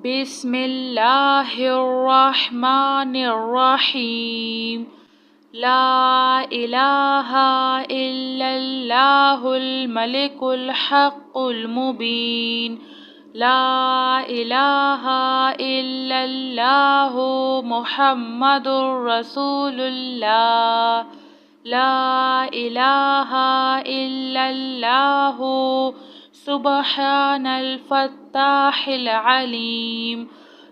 بسم اللہ الرحمن الرحیم لا الہ الا اللہ الملک الحق المبین لا الہ الا اللہ محمد رسول اللہ لا الہ الا اللہ سبحان الفتاح العلیم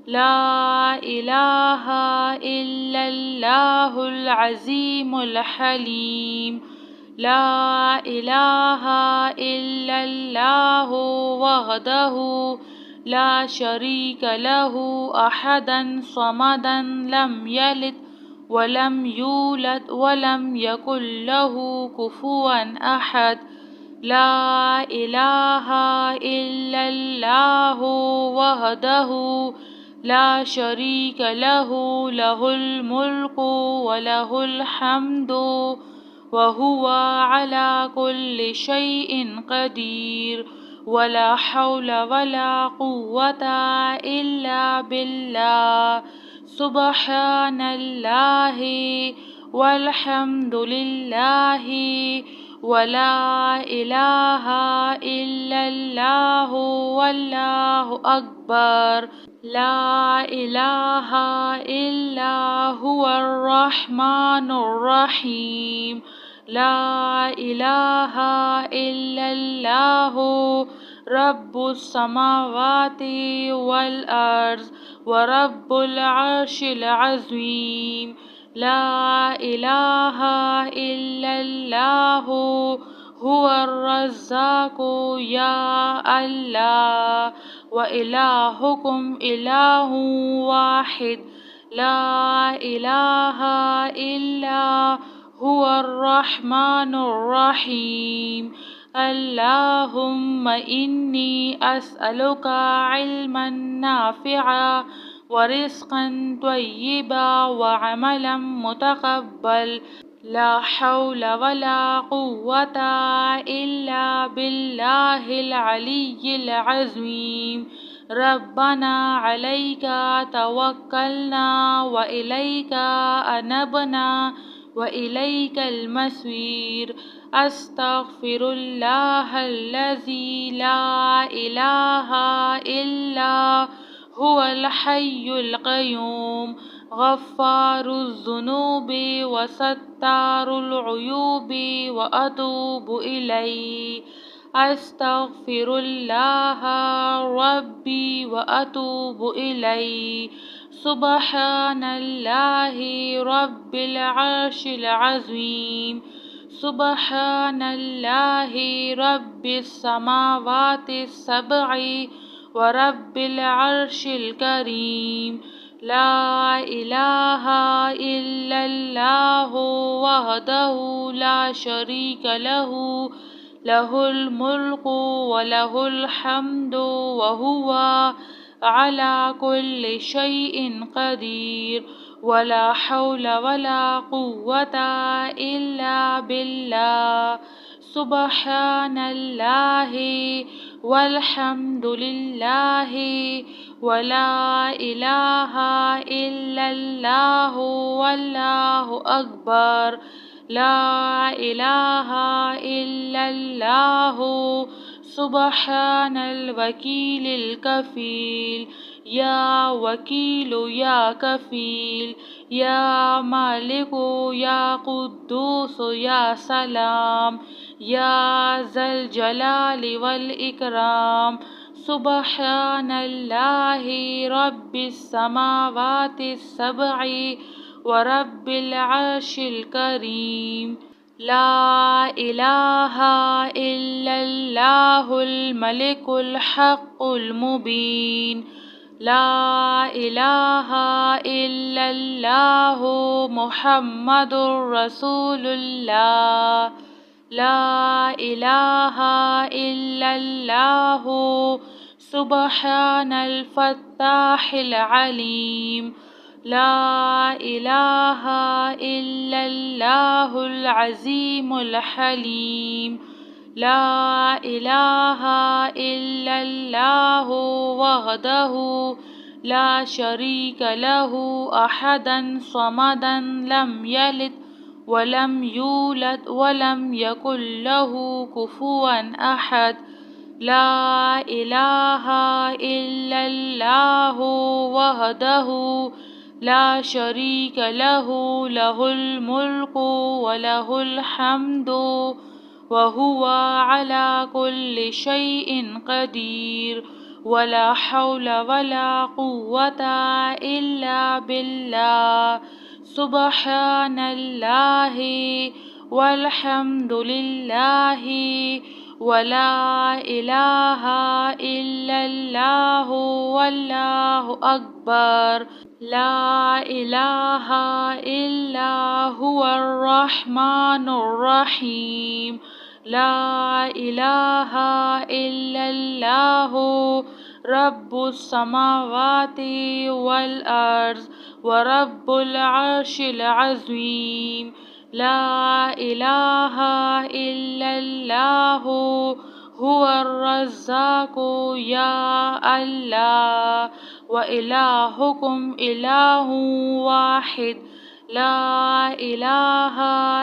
لا الہ الا اللہ العظیم الحلیم لا الہ الا اللہ وحدہ لا شریک لہ احدا صمدا لم یلد ولم یولد ولم یکن لہ کفوا احد لا الہ الا اللہ وحدہ لا شریک لہ لہ الملک ولہ الحمد وہو علی کل شیء قدیر ولا حول ولا قوة الا باللہ سبحان اللہ والحمد للہ ولا الہ الا اللہ واللہ اکبر لا الہ الا هو الرحمن الرحیم لا الہ الا اللہ رب السماوات والارض ورب العرش العظیم لا الہ الا اللہ هو الرزاق یا اللہ وإلہکم الہ واحد لا الہ الا هو الرحمن الرحیم اللہم انی اسألک علما نافعا ورزقا طیبا وعملا متقبل لا حول ولا قوة الا باللہ العلی العظیم ربنا علیک توکلنا وإلیک انبنا وإلیک المصیر استغفر اللہ الذی لا الہ الا هو الحی القیوم غفار الذنوب وستار العیوب واتوب الیہ استغفر اللہ ربی واتوب الیہ سبحان اللہ رب العرش العظیم سبحان اللہ رب السماوات السبع ورب العرش الکریم لا الہ الا اللہ وحدہ لا شریک لہ لہ الملک ولہ الحمد وہو علی کل شیء قدیر ولا حول ولا قوة الا باللہ سبحان اللہ والحمد للہ ولا الہ الا اللہ واللہ اکبر لا الہ الا اللہ سبحان الوکیل الکفیل یا وکیل یا کفیل یا مالک یا قدوس یا سلام یا ذا الجلال والاکرام سبحان اللہ رب السماوات السبع ورب العرش الکریم لا الہ الا اللہ الملک الحق المبین لا الہ الا اللہ محمد رسول اللہ لا الہ الا اللہ سبحان الفتاح العلیم لا الہ الا اللہ العظیم الحلیم لا إله إلا الله وحده لا شريك له أحدا صمدا لم يلد ولم يولد ولم يكن له كفوا أحد لا إله إلا الله وحده لا شريك له له الملك وله الحمد وهو على كل شيء قدير ولا حول ولا قوة إلا بالله سبحان الله والحمد لله ولا إله إلا الله والله أكبر لا إله إلا هو الرحمن الرحيم لا إله إلا الله رب السماوات والأرض ورب العرش العظيم لا إله إلا الله هو الرزاق يا الله وإلهكم إله واحد لا إله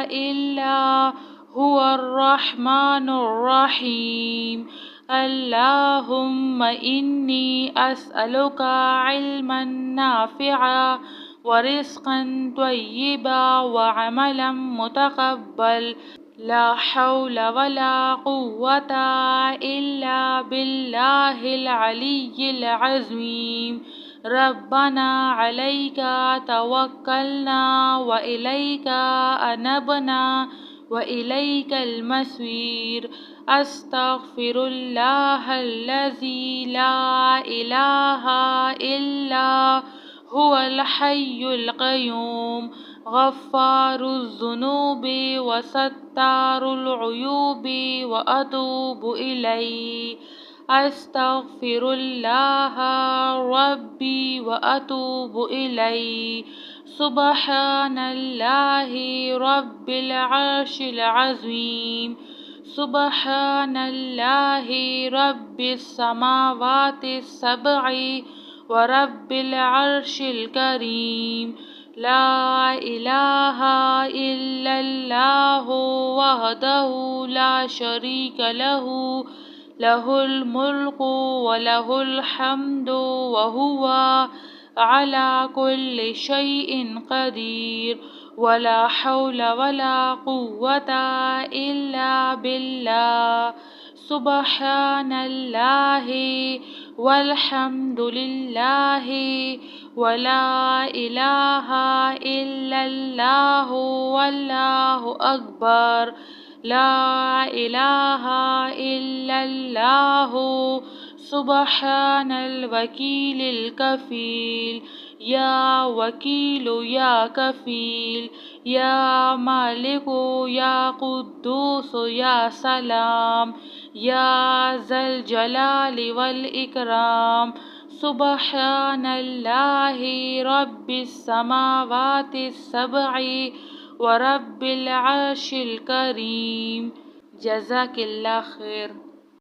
إلا هو الرحمن الرحيم اللهم إني أسألك علما نافعا ورزقا طيبا وعملا متقبل لا حول ولا قوة إلا بالله العلي العظيم ربنا عليك توكلنا وإليك أنبنا وإليك المصير أستغفر الله الذي لا إله إلا هو الحي القيوم غفار الذنوب وستار العيوب وأتوب إليه أستغفر الله ربي وأتوب إليه سبحان الله رب العرش العظيم سبحان الله رب السماوات السبع ورب العرش الكريم لا إله إلا الله وحده لا شريك له له الملك وله الحمد وهو على كل شيء قدير ولا حول ولا قوة إلا بالله سبحان الله والحمد لله ولا إله إلا الله والله أكبر لا إله إلا الله سبحان الوكيل الكفيل يا وكيل يا كفيل يا مالك يا قدوس يا سلام يا ذا الجلال والإكرام سبحان الله رب السماوات السبع ورب العرش الكريم جزاك الله خير.